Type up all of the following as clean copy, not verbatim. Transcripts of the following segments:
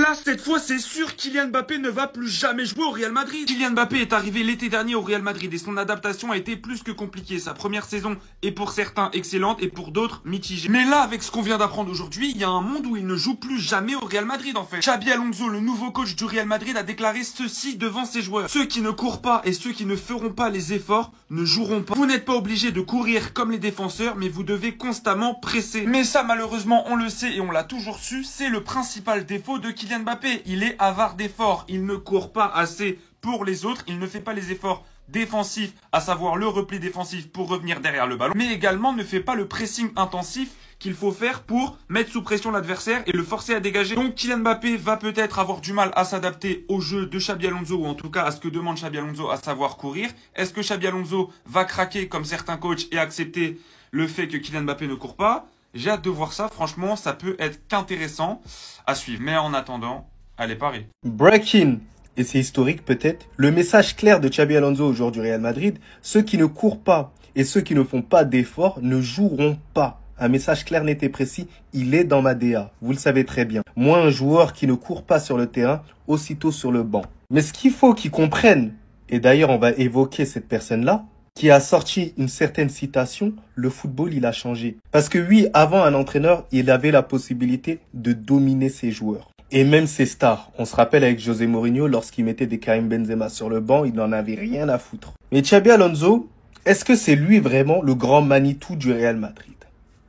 Là, cette fois, c'est sûr, Kylian Mbappé ne va plus jamais jouer au Real Madrid. Kylian Mbappé est arrivé l'été dernier au Real Madrid et son adaptation a été plus que compliquée. Sa première saison est pour certains excellente et pour d'autres mitigée. Mais là, avec ce qu'on vient d'apprendre aujourd'hui, il y a un monde où il ne joue plus jamais au Real Madrid en fait. Xabi Alonso, le nouveau coach du Real Madrid, a déclaré ceci devant ses joueurs. Ceux qui ne courent pas et ceux qui ne feront pas les efforts ne joueront pas. Vous n'êtes pas obligé de courir comme les défenseurs, mais vous devez constamment presser. Mais ça, malheureusement, on le sait et on l'a toujours su, c'est le principal défaut de Kylian Mbappé. Il est avare d'efforts, il ne court pas assez pour les autres, il ne fait pas les efforts défensifs, à savoir le repli défensif pour revenir derrière le ballon, mais également ne fait pas le pressing intensif qu'il faut faire pour mettre sous pression l'adversaire et le forcer à dégager. Donc Kylian Mbappé va peut-être avoir du mal à s'adapter au jeu de Xabi Alonso, ou en tout cas à ce que demande Xabi Alonso, à savoir courir. Est-ce que Xabi Alonso va craquer comme certains coachs et accepter le fait que Kylian Mbappé ne court pas? J'ai hâte de voir ça, franchement ça peut être qu'intéressant à suivre. Mais en attendant, allez Paris. Breaking, et c'est historique peut-être, le message clair de Xabi Alonso au joueur du Real Madrid: ceux qui ne courent pas et ceux qui ne font pas d'efforts ne joueront pas. Un message clair, net et précis, il est dans ma DA, vous le savez très bien. Moi, un joueur qui ne court pas sur le terrain, aussitôt sur le banc. Mais ce qu'il faut qu'ils comprennent, et d'ailleurs on va évoquer cette personne-là, qui a sorti une certaine citation: le football, il a changé. Parce que oui, avant, un entraîneur, il avait la possibilité de dominer ses joueurs. Et même ses stars. On se rappelle avec José Mourinho, lorsqu'il mettait des Karim Benzema sur le banc, il n'en avait rien à foutre. Mais Xabi Alonso, est-ce que c'est lui vraiment le grand Manitou du Real Madrid?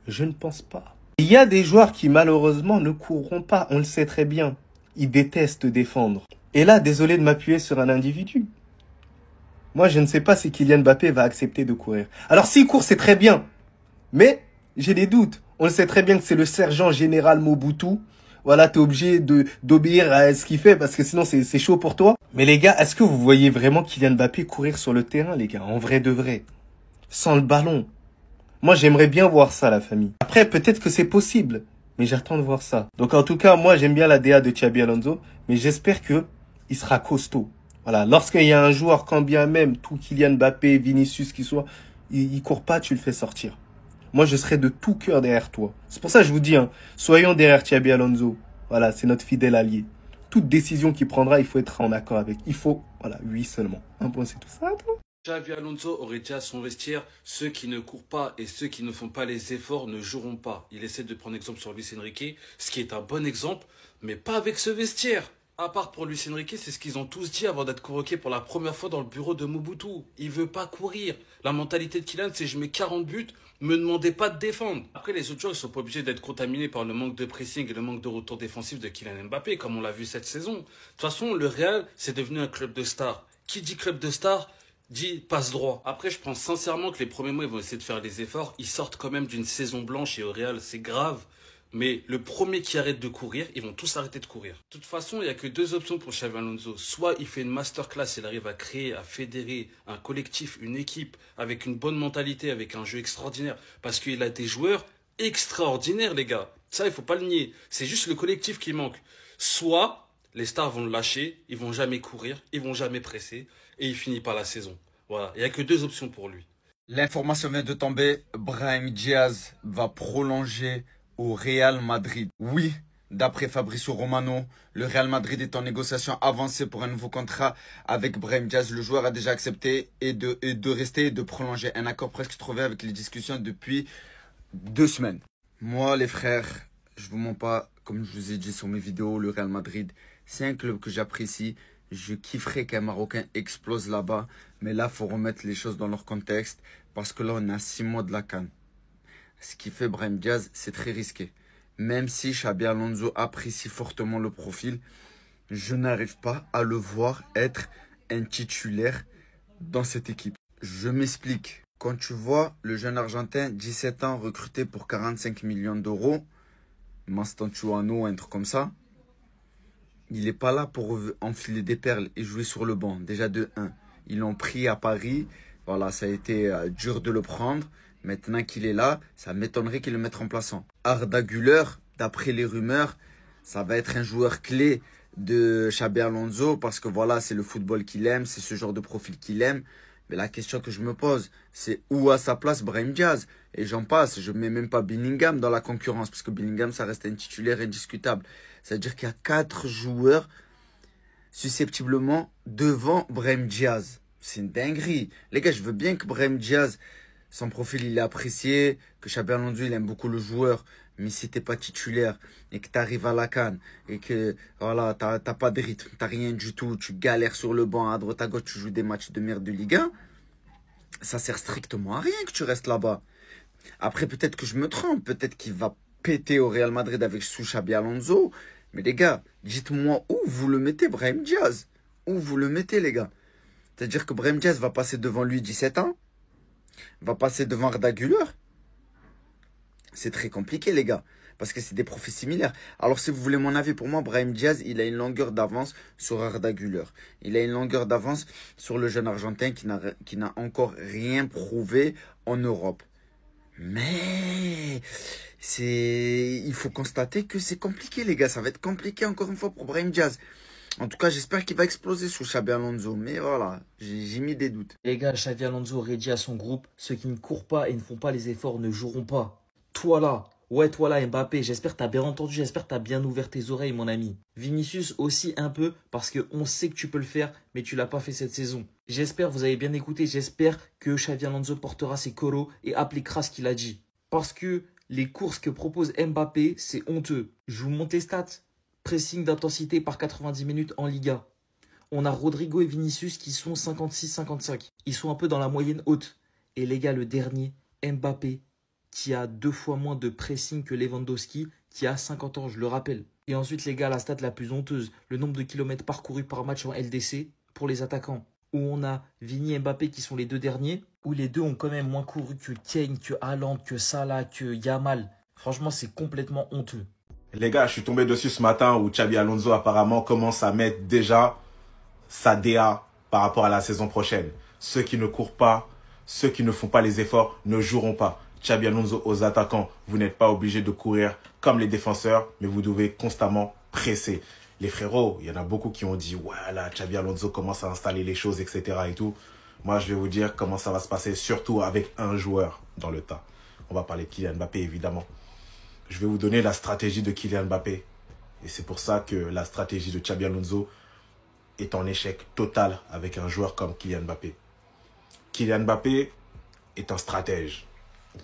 Je ne pense pas. Il y a des joueurs qui malheureusement ne courront pas, on le sait très bien. Ils détestent défendre. Et là, désolé de m'appuyer sur un individu. Moi, je ne sais pas si Kylian Mbappé va accepter de courir. Alors, s'il court, c'est très bien. Mais j'ai des doutes. On le sait très bien que c'est le sergent général Mobutu. Voilà, t'es obligé d'obéir à ce qu'il fait parce que sinon c'est chaud pour toi. Mais les gars, est-ce que vous voyez vraiment Kylian Mbappé courir sur le terrain, les gars, en vrai de vrai, sans le ballon? Moi, j'aimerais bien voir ça, la famille. Après, peut-être que c'est possible, mais j'attends de voir ça. Donc, en tout cas, moi, j'aime bien la DA de Xabi Alonso, mais j'espère que il sera costaud. Voilà, lorsqu'il y a un joueur, quand bien même, tout Kylian Mbappé, Vinicius, qui soit, il court pas, tu le fais sortir. Moi, je serai de tout cœur derrière toi. C'est pour ça que je vous dis, soyons derrière Xabi Alonso. Voilà, c'est notre fidèle allié. Toute décision qu'il prendra, il faut être en accord avec. Il faut, voilà, oui seulement. Un point, c'est tout ça. Xabi Alonso aurait dit à son vestiaire: ceux qui ne courent pas et ceux qui ne font pas les efforts ne joueront pas. Il essaie de prendre exemple sur Luis Enrique, ce qui est un bon exemple, mais pas avec ce vestiaire. À part pour Luis Enrique, c'est ce qu'ils ont tous dit avant d'être convoqués pour la première fois dans le bureau de Mobutu. Il veut pas courir. La mentalité de Kylian, c'est: je mets 40 buts, me demandez pas de défendre. Après, les autres joueurs, ils sont pas obligés d'être contaminés par le manque de pressing et le manque de retour défensif de Kylian Mbappé, comme on l'a vu cette saison. De toute façon, le Real, c'est devenu un club de stars. Qui dit club de stars dit passe droit. Après, je pense sincèrement que les premiers mois, ils vont essayer de faire les efforts. Ils sortent quand même d'une saison blanche et au Real, c'est grave. Mais le premier qui arrête de courir, ils vont tous arrêter de courir. De toute façon, il n'y a que deux options pour Xabi Alonso. Soit il fait une masterclass, il arrive à créer, à fédérer un collectif, une équipe, avec une bonne mentalité, avec un jeu extraordinaire. Parce qu'il a des joueurs extraordinaires, les gars. Ça, il faut pas le nier. C'est juste le collectif qui manque. Soit les stars vont le lâcher, ils vont jamais courir, ils vont jamais presser, et il finit pas la saison. Voilà, il n'y a que deux options pour lui. L'information vient de tomber, Brahim Diaz va prolonger au Real Madrid. Oui, d'après Fabrizio Romano, le Real Madrid est en négociation avancée pour un nouveau contrat avec Brahim Diaz. Le joueur a déjà accepté de rester et de prolonger. Un accord presque trouvé avec les discussions depuis 2 semaines. Moi, les frères, je vous mens pas, comme je vous ai dit sur mes vidéos, le Real Madrid, c'est un club que j'apprécie. Je kifferais qu'un Marocain explose là-bas. Mais là, il faut remettre les choses dans leur contexte. Parce que là, on est à 6 mois de la CAN. Ce qui fait Brahim Diaz, c'est très risqué. Même si Xabi Alonso apprécie fortement le profil, je n'arrive pas à le voir être un titulaire dans cette équipe. Je m'explique. Quand tu vois le jeune Argentin, 17 ans, recruté pour 45 millions d'euros, Mastantuano, un truc comme ça, il n'est pas là pour enfiler des perles et jouer sur le banc. Déjà de 1. Ils l'ont pris à Paris. Voilà, ça a été dur de le prendre. Maintenant qu'il est là, ça m'étonnerait qu'il le mette remplaçant. Arda Güler, d'après les rumeurs, ça va être un joueur clé de Xabi Alonso parce que voilà, c'est le football qu'il aime, c'est ce genre de profil qu'il aime. Mais la question que je me pose, c'est où à sa place Brahim Diaz? Et j'en passe, je ne mets même pas Bellingham dans la concurrence parce que Bellingham, ça reste un titulaire indiscutable. C'est-à-dire qu'il y a 4 joueurs susceptiblement devant Brahim Diaz. C'est une dinguerie. Les gars, je veux bien que Brahim Diaz, son profil, il est apprécié, que Xabi Alonso, il aime beaucoup le joueur. Mais si t'es pas titulaire et que t'arrives à la CAN et que voilà, t'as pas de rythme, t'as rien du tout, tu galères sur le banc, à droite à gauche, tu joues des matchs de merde de Ligue 1, ça sert strictement à rien que tu restes là-bas. Après, peut-être que je me trompe, peut-être qu'il va péter au Real Madrid avec sous Xabi Alonso. Mais les gars, dites-moi où vous le mettez, Brahim Diaz. Où vous le mettez, les gars? C'est-à-dire que Brahim Diaz va passer devant lui 17 ans, va passer devant Arda Güler. C'est très compliqué, les gars, parce que c'est des profils similaires. Alors, si vous voulez mon avis, pour moi, Brahim Diaz, il a une longueur d'avance sur Arda Güler. Il a une longueur d'avance sur le jeune Argentin qui n'a encore rien prouvé en Europe. Mais il faut constater que c'est compliqué, les gars. Ça va être compliqué encore une fois pour Brahim Diaz. En tout cas, j'espère qu'il va exploser sous Xabi Alonso. Mais voilà, j'ai mis des doutes. Les gars, Xabi Alonso aurait dit à son groupe, ceux qui ne courent pas et ne font pas les efforts ne joueront pas. Toi là, Mbappé, j'espère que t'as bien entendu, j'espère que t'as bien ouvert tes oreilles, mon ami. Vinicius aussi un peu, parce qu'on sait que tu peux le faire, mais tu l'as pas fait cette saison. J'espère, vous avez bien écouté, j'espère que Xabi Alonso portera ses coros et appliquera ce qu'il a dit. Parce que les courses que propose Mbappé, c'est honteux. Je vous montre les stats. Pressing d'intensité par 90 minutes en Liga. On a Rodrigo et Vinicius qui sont 56-55. Ils sont un peu dans la moyenne haute. Et les gars, le dernier, Mbappé, qui a 2 fois moins de pressing que Lewandowski, qui a 50 ans, je le rappelle. Et ensuite, les gars, la stat la plus honteuse, le nombre de kilomètres parcourus par match en LDC pour les attaquants. Où on a Vini et Mbappé qui sont les 2 derniers, où les 2 ont quand même moins couru que Kane, que Haaland, que Salah, que Yamal. Franchement, c'est complètement honteux. Les gars, je suis tombé dessus ce matin où Xabi Alonso apparemment commence à mettre déjà sa DA par rapport à la saison prochaine. Ceux qui ne courent pas, ceux qui ne font pas les efforts ne joueront pas. Xabi Alonso aux attaquants, vous n'êtes pas obligé de courir comme les défenseurs, mais vous devez constamment presser. Les frérots, il y en a beaucoup qui ont dit, voilà, Xabi Alonso commence à installer les choses, etc. et tout. Moi, je vais vous dire comment ça va se passer, surtout avec un joueur dans le tas. On va parler de Kylian Mbappé, évidemment. Je vais vous donner la stratégie de Kylian Mbappé. Et c'est pour ça que la stratégie de Xabi Alonso est en échec total avec un joueur comme Kylian Mbappé. Kylian Mbappé est un stratège.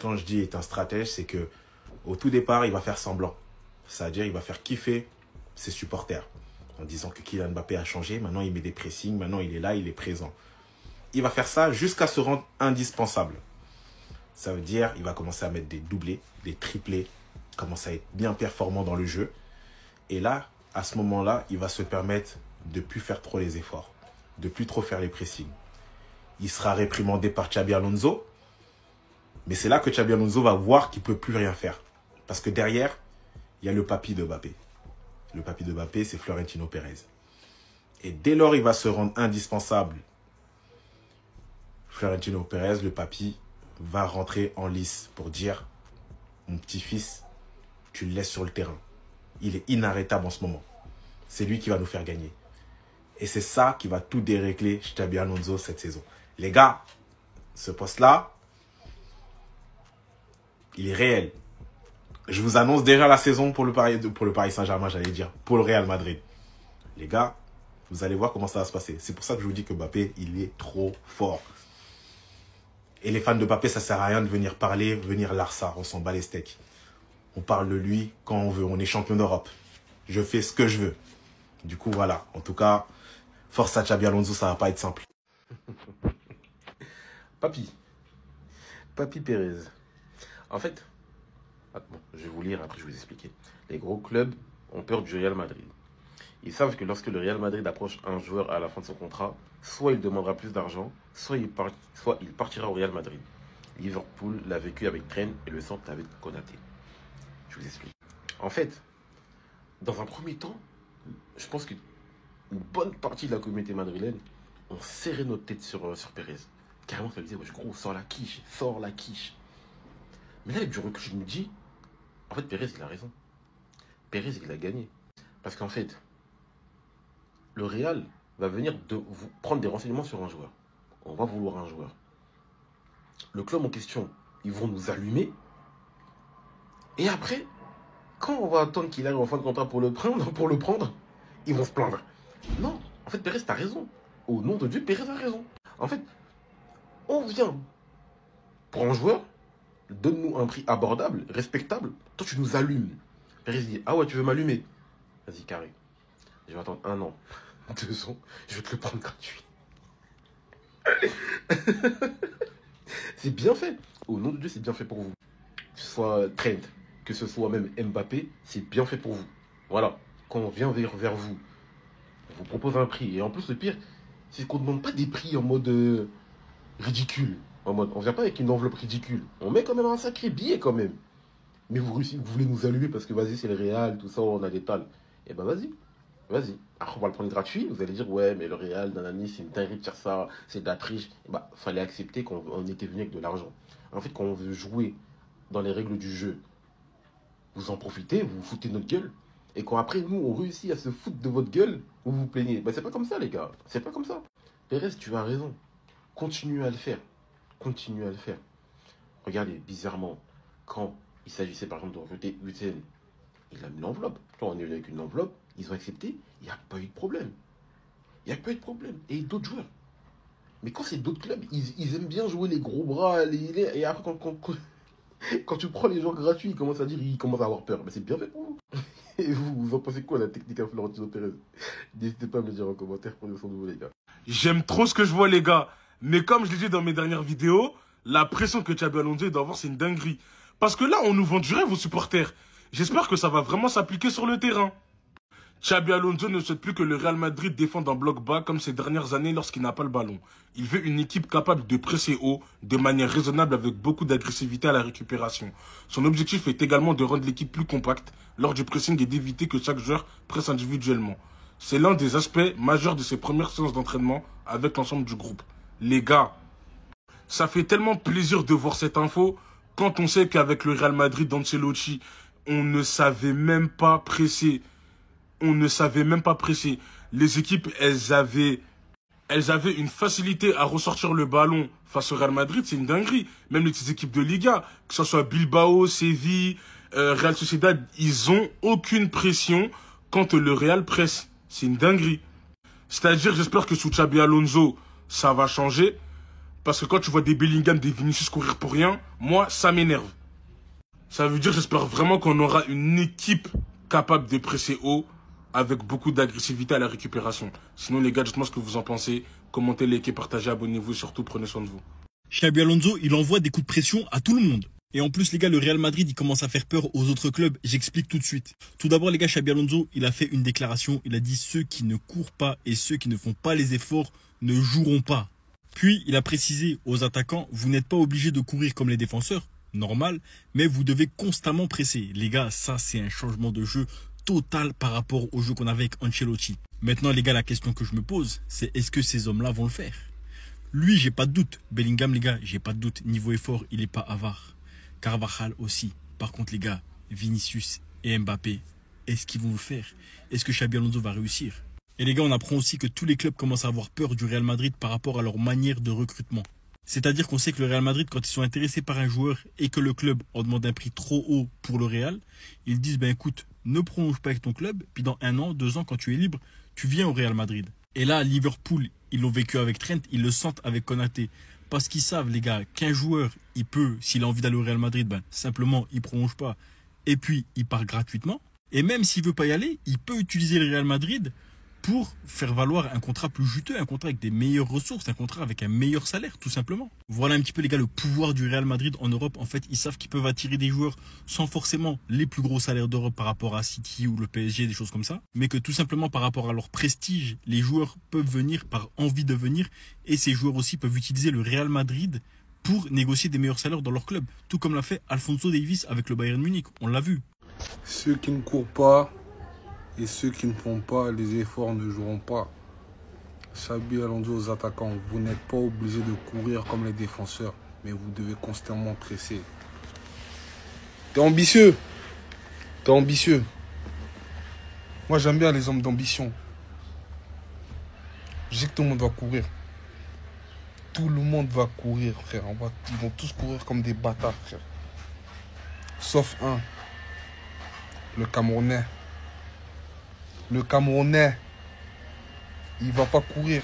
Quand je dis est un stratège, c'est que au tout départ, il va faire semblant. C'est-à-dire, il va faire kiffer ses supporters en disant que Kylian Mbappé a changé. Maintenant, il met des pressings. Maintenant, il est là, il est présent. Il va faire ça jusqu'à se rendre indispensable. Ça veut dire, il va commencer à mettre des doublés, des triplés, commencer à être bien performant dans le jeu. Et là, à ce moment-là, il va se permettre de ne plus faire trop les efforts, de ne plus trop faire les pressings. Il sera réprimandé par Xabi Alonso. Mais c'est là que Xabi Alonso va voir qu'il ne peut plus rien faire. Parce que derrière, il y a le papy de Mbappé. Le papy de Mbappé, c'est Florentino Pérez. Et dès lors, il va se rendre indispensable. Florentino Pérez, le papy, va rentrer en lice pour dire « Mon petit-fils, tu le laisses sur le terrain. Il est inarrêtable en ce moment. C'est lui qui va nous faire gagner. » Et c'est ça qui va tout dérégler Xabi Alonso cette saison. Les gars, ce poste-là, il est réel. Je vous annonce déjà la saison pour le Paris Saint-Germain, j'allais dire, pour le Real Madrid. Les gars, vous allez voir comment ça va se passer. C'est pour ça que je vous dis que Mbappé, il est trop fort. Et les fans de Mbappé, ça sert à rien de venir parler, venir larça, on s'en bat les steaks. On parle de lui quand on veut, on est champion d'Europe. Je fais ce que je veux. Du coup, voilà. En tout cas, force à Xabi Alonso, ça va pas être simple. Papy Pérez. En fait, bon, je vais vous lire, après je vais vous expliquer. Les gros clubs ont peur du Real Madrid. Ils savent que lorsque le Real Madrid approche un joueur à la fin de son contrat, soit il demandera plus d'argent, soit il partira au Real Madrid. Liverpool l'a vécu avec Trent et le centre avec Konaté. Je vous explique. En fait, dans un premier temps, je pense qu'une bonne partie de la communauté madrilène ont serré notre tête sur Pérez. Carrément, ça disait, gros, sors la quiche, sors la quiche. Mais là, avec du recul, je me dis, en fait, Pérez, il a raison. Pérez, il a gagné. Parce qu'en fait, le Real va venir vous prendre des renseignements sur un joueur. On va vouloir un joueur. Le club en question, ils vont nous allumer. Et après, quand on va attendre qu'il arrive en fin de contrat pour le prendre, ils vont se plaindre. Non, en fait, Pérez, t'as raison. Au nom de Dieu, Pérez a raison. En fait, on vient pour un joueur, donne-nous un prix abordable, respectable. Toi, tu nous allumes. Pérez dit, ah ouais, tu veux m'allumer? Vas-y, carré. Je vais attendre 1 an, 2 ans, je vais te le prendre gratuit. C'est bien fait. Au nom de Dieu, c'est bien fait pour vous. Que ce soit Trent, que ce soit même Mbappé, c'est bien fait pour vous. Voilà. Quand on vient vers vous, on vous propose un prix. Et en plus, le pire, c'est qu'on ne demande pas des prix en mode ridicule. En mode, on vient pas avec une enveloppe ridicule. On met quand même un sacré billet quand même. Mais vous voulez nous allumer parce que vas-y, c'est le Real, tout ça, on a des tales. Eh ben vas-y. Vas-y. Après, on va le prendre gratuit. Vous allez dire, ouais, mais le Real, nanani, c'est une dinguerie de faire ça, c'est de la triche. Bah, fallait accepter qu'on était venu avec de l'argent. En fait, quand on veut jouer dans les règles du jeu, vous en profitez, vous vous foutez de notre gueule. Et quand après, nous, on réussit à se foutre de votre gueule, vous vous plaignez. Bah, c'est pas comme ça, les gars. C'est pas comme ça. Pérez, tu as raison. Continue à le faire. Continue à le faire. Regardez, bizarrement, quand il s'agissait par exemple de recruter Hussein, il a mis l'enveloppe. Toi, on est venu avec une enveloppe, ils ont accepté, il n'y a pas eu de problème. Il n'y a pas eu de problème. Et d'autres joueurs. Mais quand c'est d'autres clubs, ils aiment bien jouer les gros bras, et après, quand tu prends les joueurs gratuits, ils commencent à dire, ils commencent à avoir peur. Mais c'est bien fait pour vous. Et vous en pensez quoi, la technique à Florentino Pérez? N'hésitez pas à me le dire en commentaire pour le son de vous, les gars. J'aime trop ce que je vois, les gars. Mais comme je l'ai dit dans mes dernières vidéos, la pression que Xabi Alonso doit avoir, c'est une dinguerie. Parce que là, on nous vend du rêve aux supporters. J'espère que ça va vraiment s'appliquer sur le terrain. Xabi Alonso ne souhaite plus que le Real Madrid défende en bloc bas comme ces dernières années lorsqu'il n'a pas le ballon. Il veut une équipe capable de presser haut de manière raisonnable avec beaucoup d'agressivité à la récupération. Son objectif est également de rendre l'équipe plus compacte lors du pressing et d'éviter que chaque joueur presse individuellement. C'est l'un des aspects majeurs de ses premières séances d'entraînement avec l'ensemble du groupe. Les gars, ça fait tellement plaisir de voir cette info quand on sait qu'avec le Real Madrid d'Ancelotti, on ne savait même pas presser. On ne savait même pas presser. Les équipes, elles avaient une facilité à ressortir le ballon face au Real Madrid, c'est une dinguerie. Même les petites équipes de Liga, que ce soit Bilbao, Séville, Real Sociedad, ils ont aucune pression quand le Real presse. C'est une dinguerie. C'est-à-dire, j'espère que sous Xabi Alonso, ça va changer. Parce que quand tu vois des Bellingham, des Vinicius courir pour rien, moi, ça m'énerve. Ça veut dire, j'espère vraiment qu'on aura une équipe capable de presser haut avec beaucoup d'agressivité à la récupération. Sinon, les gars, dites-moi ce que vous en pensez. Commentez, likez, partagez, abonnez-vous et surtout, prenez soin de vous. Xabi Alonso, il envoie des coups de pression à tout le monde. Et en plus, les gars, le Real Madrid, il commence à faire peur aux autres clubs. J'explique tout de suite. Tout d'abord, les gars, Xabi Alonso, il a fait une déclaration. Il a dit, ceux qui ne courent pas et ceux qui ne font pas les efforts ne joueront pas. Puis, il a précisé aux attaquants, vous n'êtes pas obligés de courir comme les défenseurs, normal, mais vous devez constamment presser. Les gars, ça, c'est un changement de jeu total par rapport au jeu qu'on avait avec Ancelotti. Maintenant, les gars, la question que je me pose, c'est est-ce que ces hommes-là vont le faire? Lui, j'ai pas de doute. Bellingham, les gars, j'ai pas de doute. Niveau effort, il est pas avare. Carvajal aussi. Par contre, les gars, Vinicius et Mbappé, est-ce qu'ils vont le faire? Est-ce que Xabi Alonso va réussir? Et les gars, on apprend aussi que tous les clubs commencent à avoir peur du Real Madrid par rapport à leur manière de recrutement. C'est-à-dire qu'on sait que le Real Madrid, quand ils sont intéressés par un joueur et que le club en demande un prix trop haut pour le Real, ils disent, ben écoute, ne prolonge pas avec ton club, puis dans 1 an, 2 ans, quand tu es libre, tu viens au Real Madrid. Et là, Liverpool, ils l'ont vécu avec Trent, ils le sentent avec Konaté. Parce qu'ils savent, les gars, qu'un joueur, il peut, s'il a envie d'aller au Real Madrid, ben, simplement, il prolonge pas. Et puis, il part gratuitement. Et même s'il veut pas y aller, il peut utiliser le Real Madrid pour faire valoir un contrat plus juteux, un contrat avec des meilleures ressources, un contrat avec un meilleur salaire, tout simplement. Voilà un petit peu, les gars, le pouvoir du Real Madrid en Europe. En fait, ils savent qu'ils peuvent attirer des joueurs sans forcément les plus gros salaires d'Europe par rapport à City ou le PSG, des choses comme ça. Mais que tout simplement, par rapport à leur prestige, les joueurs peuvent venir par envie de venir. Et ces joueurs aussi peuvent utiliser le Real Madrid pour négocier des meilleurs salaires dans leur club. Tout comme l'a fait Alphonso Davies avec le Bayern Munich. On l'a vu. Ceux qui ne courent pas et ceux qui ne font pas les efforts ne joueront pas. Xabi Alonso aux attaquants, vous n'êtes pas obligés de courir comme les défenseurs, mais vous devez constamment presser. T'es ambitieux. T'es ambitieux. Moi, j'aime bien les hommes d'ambition. Je sais que tout le monde va courir. Tout le monde va courir, frère. Ils vont tous courir comme des bâtards, frère. Sauf un. Le Camerounais. Le Camerounais. Il va pas courir.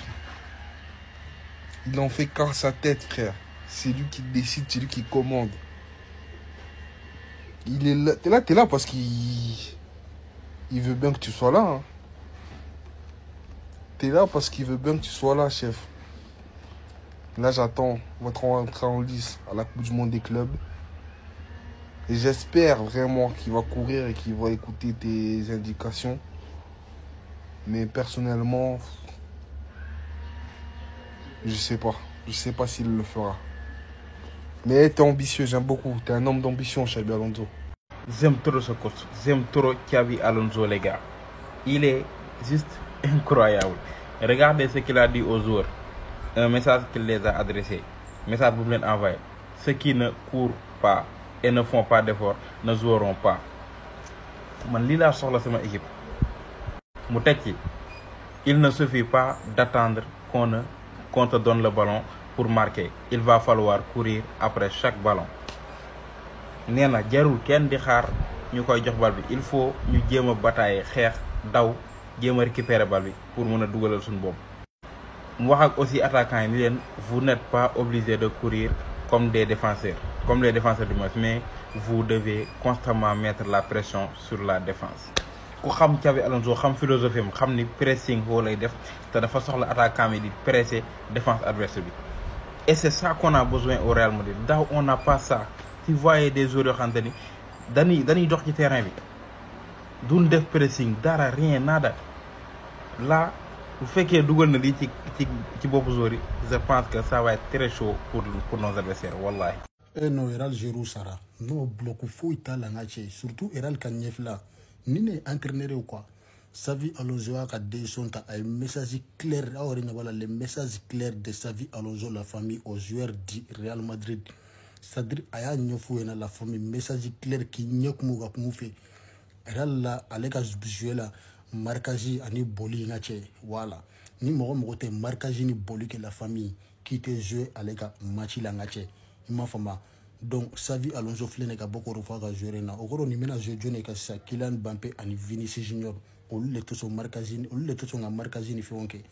Il en fait qu'à sa tête, frère. C'est lui qui décide, c'est lui qui commande. Il est là, t'es là parce qu'il veut bien que tu sois là. Hein. T'es là parce qu'il veut bien que tu sois là, chef. Là, j'attends votre entrée en lice à la Coupe du Monde des clubs. Et j'espère vraiment qu'il va courir et qu'il va écouter tes indications. Mais personnellement, je sais pas. Je sais pas s'il le fera. Mais t'es ambitieux, j'aime beaucoup. T'es un homme d'ambition, Xabi Alonso. J'aime trop ce coach. J'aime trop Xabi Alonso, les gars. Il est juste incroyable. Regardez ce qu'il a dit aux joueurs. Un message qu'il les a adressé. Message que vous voulez envoyer. Ceux qui ne courent pas et ne font pas d'efforts ne joueront pas. Man, li la soxla sama équipe. Mu tek ci. Il ne suffit pas d'attendre qu'on te donne le ballon pour marquer. Il va falloir courir après chaque ballon. Néna jarul kenn di xaar ñu koy jox bal bi. Il faut ñu jéem a batailler xeex daw jéem a récupérer bal bi pour mën a dugalal suñu bopp. Mu wax ak aussi attaquant yi ni leen vous n'êtes pas obligé de courir comme des défenseurs du match, mais vous devez constamment mettre la pression sur la défense. Ku xam Xabi Alonso xam philosophie am xam ni pressing boo lay def te dafa soxla attaquant yi di presser défense adverse bi. Et c'est ça qu'on a besoin au Real Madrid. Daaw on n'a pas ça. Tu voyais des joueurs yoo xamante ni dañuy dox ci terrain bi duñ def pressing dara rien nada. Là bu fekkee dugal na lii ci boppu joueur yi je pense que ça va être très chaud pour nos adversaires wallahi. No Real Giroud Sara no bloc fo itala ngache surtout Real kan nyefla ni ne entraîneur ou quoi. Xabi Alonso a des sont un message clair le message clair de Xabi Alonso la famille aux joueurs du Real Madrid. C'est-à-dire aya nyofu na la famille message clair qui nyok mu ga mu fait Real la alega jouer la marquage ani boli ngache voilà ni mo te marquage ni boli que la famille qui te joue alega match la ngache ima fama donc Xabi Alonso flene ka boko refa ga jouer na okoro ni mena jone ka sa Kylian Mbappé ani Vinicius Junior o le to so marquage nga marquage ni fonke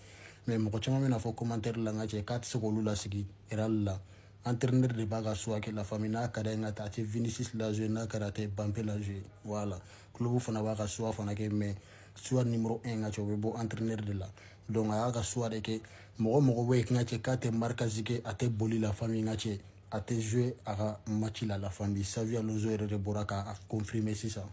mais mo ko chama mena fo commentaire la ngache kat se ko lula sigi Real la entraîneur de baga soit que la famille na kada ngata te Vinicius la jouer na karate Mbappé la jouer voilà club fana baga soit fana ke mais soit numéro 1 ngacho bo entraîneur de la donc aga soit de que mo we ngache kate marquage ke ate boli la famille ngache ate jouer aga match la famille Xabi Alonso et Boraka a confirmé ça.